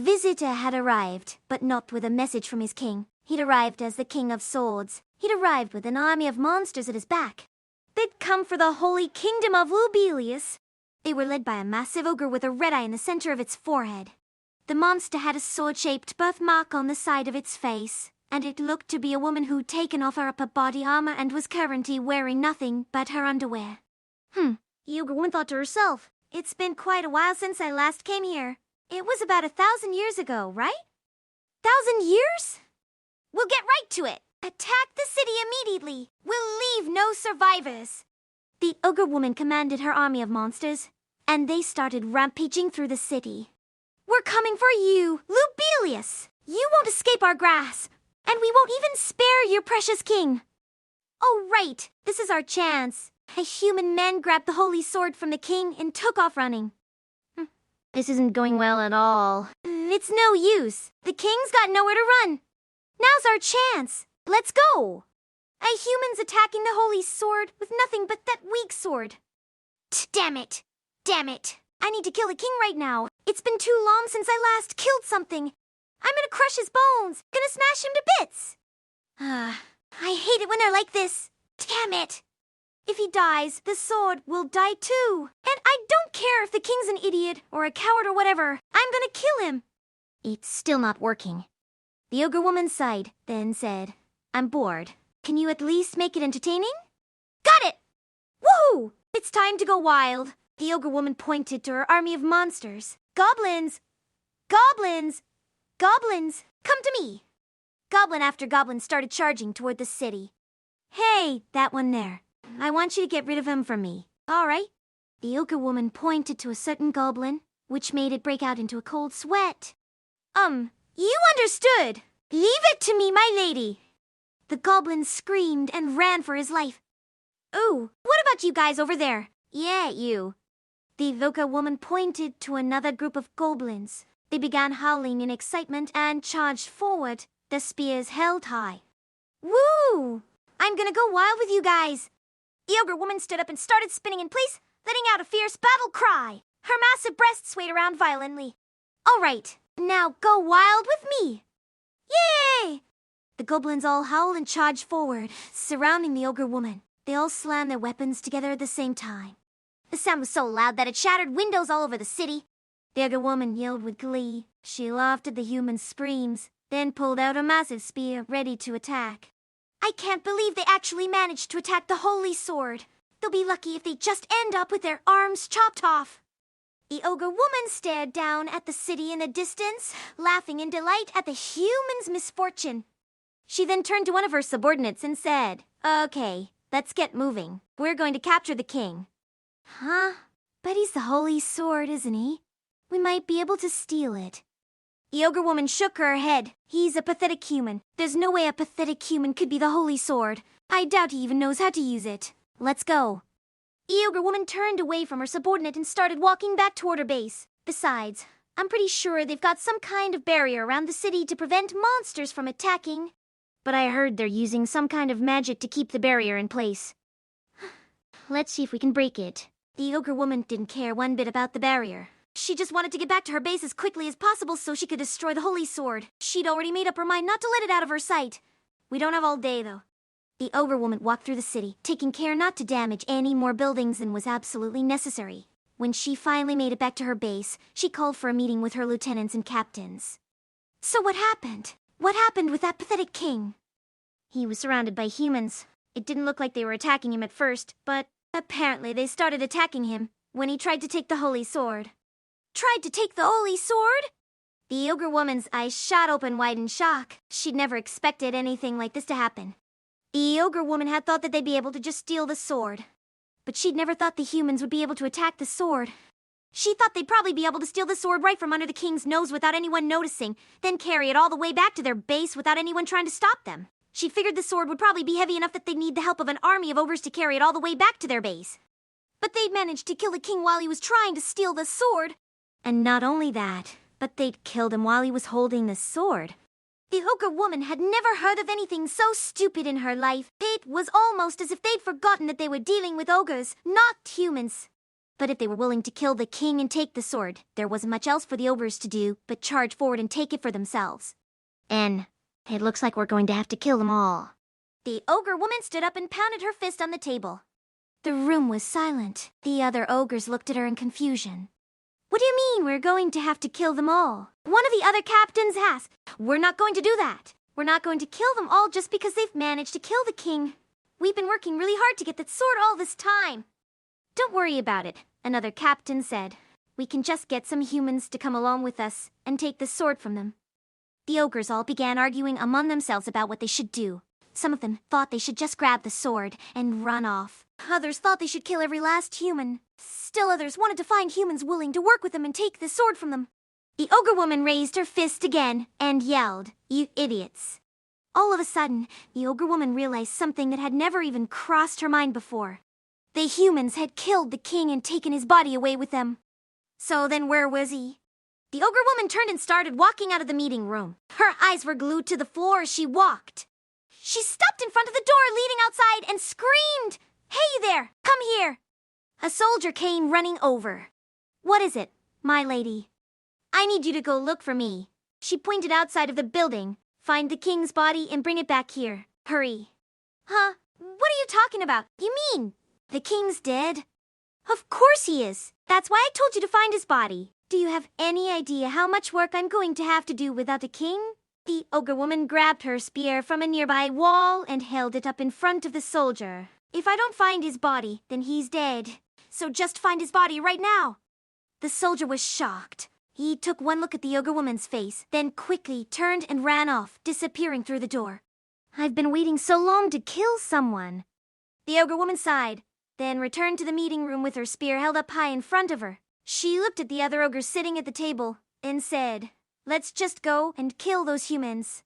visitor had arrived, but not with a message from his king. He'd arrived as the King of Swords. He'd arrived with an army of monsters at his back. They'd come for the holy kingdom of Lubelius. They were led by a massive ogre with a red eye in the center of its forehead. The monster had a sword-shaped birthmark on the side of its face, and it looked to be a woman who'd taken off her upper body armor and was currently wearing nothing but her underwear. The ogre woman thought to herself, "It's been quite a while since I last came here. It was about 1,000 years ago, right? 1,000 years? We'll get right to it. Attack the city immediately. We'll leave no survivors." The ogre woman commanded her army of monsters, and they started rampaging through the city. "We're coming for you, Lubelius! You won't escape our grasp, and we won't even spare your precious king." "Oh, right, this is our chance." A human man grabbed the holy sword from the king and took off running. This isn't going well at all. It's no use. The king's got nowhere to run. Now's our chance. Let's go. A human's attacking the holy sword with nothing but that weak sword. Damn it. Damn it. I need to kill the king right now. It's been too long since I last killed something. I'm gonna crush his bones. Gonna smash him to bits. I hate it when they're like this. Damn it. If he dies, the sword will die too. And I don't care if the king's an idiot or a coward or whatever. I'm gonna kill him. It's still not working. The ogre woman sighed, then said, "I'm bored. Can you at least make it entertaining?" "Got it! Woohoo! It's time to go wild." The ogre woman pointed to her army of monsters. "Goblins! Goblins! Goblins! Come to me!" Goblin after goblin started charging toward the city. "Hey, that one there. I want you to get rid of him for me. All right?" The ogre woman pointed to a certain goblin, which made it break out into a cold sweat. You understood. Leave it to me, my lady." The goblin screamed and ran for his life. "Ooh, what about you guys over there?" "Yeah, you." The ogre woman pointed to another group of goblins. They began howling in excitement and charged forward, their spears held high. "Woo! I'm gonna go wild with you guys." The ogre woman stood up and started spinning in place, letting out a fierce battle cry. Her massive breasts swayed around violently. "All right, now go wild with me." "Yay!" The goblins all howled and charged forward, surrounding the ogre woman. They all slammed their weapons together at the same time. The sound was so loud that it shattered windows all over the city. The ogre woman yelled with glee. She laughed at the human's screams, then pulled out a massive spear, ready to attack. I can't believe they actually managed to attack the holy sword. They'll be lucky if they just end up with their arms chopped off. The ogre woman stared down at the city in the distance, laughing in delight at the human's misfortune. She then turned to one of her subordinates and said, "Okay, let's get moving. We're going to capture the king." "Huh? But he's the holy sword, isn't he? We might be able to steal it." The ogre woman shook her head. "He's a pathetic human. There's no way a pathetic human could be the holy sword. I doubt he even knows how to use it. Let's go." The ogre woman turned away from her subordinate and started walking back toward her base. Besides, I'm pretty sure they've got some kind of barrier around the city to prevent monsters from attacking. But I heard they're using some kind of magic to keep the barrier in place. Let's see if we can break it. The ogre woman didn't care one bit about the barrier. She just wanted to get back to her base as quickly as possible so she could destroy the holy sword. She'd already made up her mind not to let it out of her sight. We don't have all day, though. The ogre woman walked through the city, taking care not to damage any more buildings than was absolutely necessary. When she finally made it back to her base, she called for a meeting with her lieutenants and captains. "So what happened? What happened with that pathetic king?" "He was surrounded by humans. It didn't look like they were attacking him at first, but apparently they started attacking him when he tried to take the holy sword." "Tried to take the holy sword?" The ogre woman's eyes shot open wide in shock. She'd never expected anything like this to happen. The ogre woman had thought that they'd be able to just steal the sword. But she'd never thought the humans would be able to attack the sword. She thought they'd probably be able to steal the sword right from under the king's nose without anyone noticing, then carry it all the way back to their base without anyone trying to stop them. She figured the sword would probably be heavy enough that they'd need the help of an army of ogres to carry it all the way back to their base. But they'd managed to kill the king while he was trying to steal the sword. And not only that, but they'd killed him while he was holding the sword. The ogre woman had never heard of anything so stupid in her life. It was almost as if they'd forgotten that they were dealing with ogres, not humans. But if they were willing to kill the king and take the sword, there wasn't much else for the ogres to do but charge forward and take it for themselves. And it looks like we're going to have to kill them all. The ogre woman stood up and pounded her fist on the table. The room was silent. The other ogres looked at her in confusion. What do you mean we're going to have to kill them all? One of the other captains asked. We're not going to do that. We're not going to kill them all just because they've managed to kill the king. We've been working really hard to get that sword all this time. Don't worry about it, another captain said. We can just get some humans to come along with us and take the sword from them. The ogres all began arguing among themselves about what they should do. Some of them thought they should just grab the sword and run off. Others thought they should kill every last human. Still others wanted to find humans willing to work with them and take the sword from them. The ogre woman raised her fist again and yelled, "You idiots." All of a sudden, the ogre woman realized something that had never even crossed her mind before. The humans had killed the king and taken his body away with them. So then where was he? The ogre woman turned and started walking out of the meeting room. Her eyes were glued to the floor as she walked. She stopped in front of the door leading outside and screamed, "Hey there, come here." A soldier came running over. "What is it, my lady?" "I need you to go look for me." She pointed outside of the building. "Find the king's body and bring it back here. Hurry." "Huh? What are you talking about? You mean the king's dead?" "Of course he is. That's why I told you to find his body. Do you have any idea how much work I'm going to have to do without a king?" The ogre woman grabbed her spear from a nearby wall and held it up in front of the soldier. "If I don't find his body, then he's dead. So just find his body right now." The soldier was shocked. He took one look at the ogre woman's face, then quickly turned and ran off, disappearing through the door. "I've been waiting so long to kill someone." The ogre woman sighed, then returned to the meeting room with her spear held up high in front of her. She looked at the other ogres sitting at the table and said, "Let's just go and kill those humans."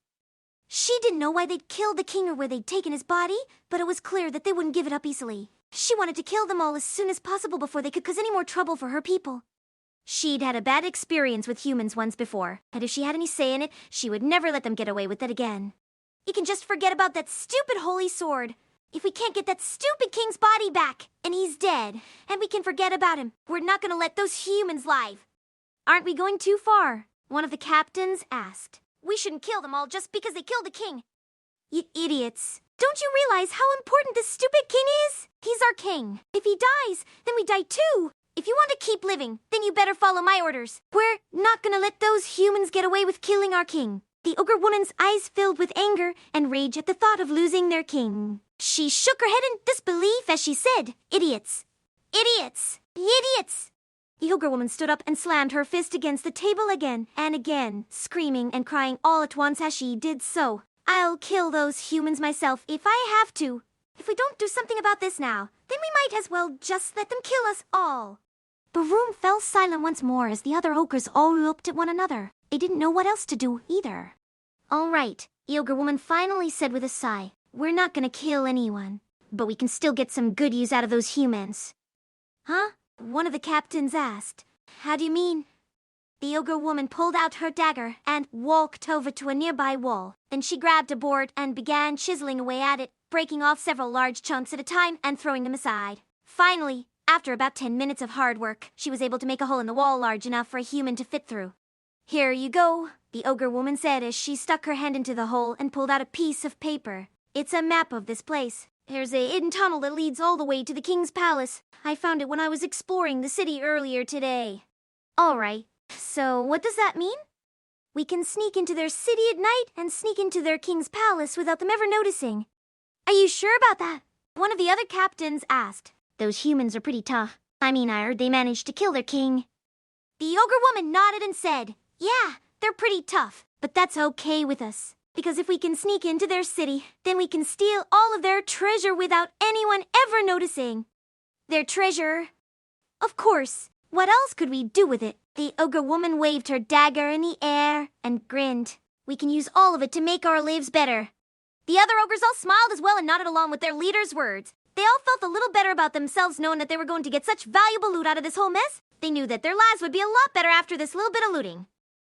She didn't know why they'd killed the king or where they'd taken his body, but it was clear that they wouldn't give it up easily. She wanted to kill them all as soon as possible before they could cause any more trouble for her people. She'd had a bad experience with humans once before, and if she had any say in it, she would never let them get away with it again. "You can just forget about that stupid holy sword. If we can't get that stupid king's body back, and he's dead, and we can forget about him, we're not going to let those humans live." "Aren't we going too far?" one of the captains asked. "We shouldn't kill them all just because they killed the king." "You idiots. Don't you realize how important this stupid king is? He's our king. If he dies, then we die too. If you want to keep living, then you better follow my orders. We're not gonna let those humans get away with killing our king." The ogre woman's eyes filled with anger and rage at the thought of losing their king. She shook her head in disbelief as she said, "Idiots! Idiots! Idiots!" The ogre woman stood up and slammed her fist against the table again and again, screaming and crying all at once as she did so. "I'll kill those humans myself if I have to. If we don't do something about this now, then we might as well just let them kill us all." The room fell silent once more as the other ogres all looked at one another. They didn't know what else to do either. "All right," the ogre woman finally said with a sigh. "We're not gonna kill anyone, but we can still get some good use out of those humans." "Huh?" one of the captains asked. "How do you mean?" The ogre woman pulled out her dagger and walked over to a nearby wall. Then she grabbed a board and began chiseling away at it, breaking off several large chunks at a time and throwing them aside. Finally, after about 10 minutes of hard work, she was able to make a hole in the wall large enough for a human to fit through. "Here you go," the ogre woman said as she stuck her hand into the hole and pulled out a piece of paper. "It's a map of this place. There's a hidden tunnel that leads all the way to the king's palace. I found it when I was exploring the city earlier today." "All right, so what does that mean?" "We can sneak into their city at night and sneak into their king's palace without them ever noticing." "Are you sure about that?" one of the other captains asked. "Those humans are pretty tough. I heard they managed to kill their king." The ogre woman nodded and said, "Yeah, they're pretty tough, but that's okay with us. Because if we can sneak into their city, then we can steal all of their treasure without anyone ever noticing." "Their treasure?" "Of course. What else could we do with it?" The ogre woman waved her dagger in the air and grinned. "We can use all of it to make our lives better." The other ogres all smiled as well and nodded along with their leader's words. They all felt a little better about themselves knowing that they were going to get such valuable loot out of this whole mess. They knew that their lives would be a lot better after this little bit of looting.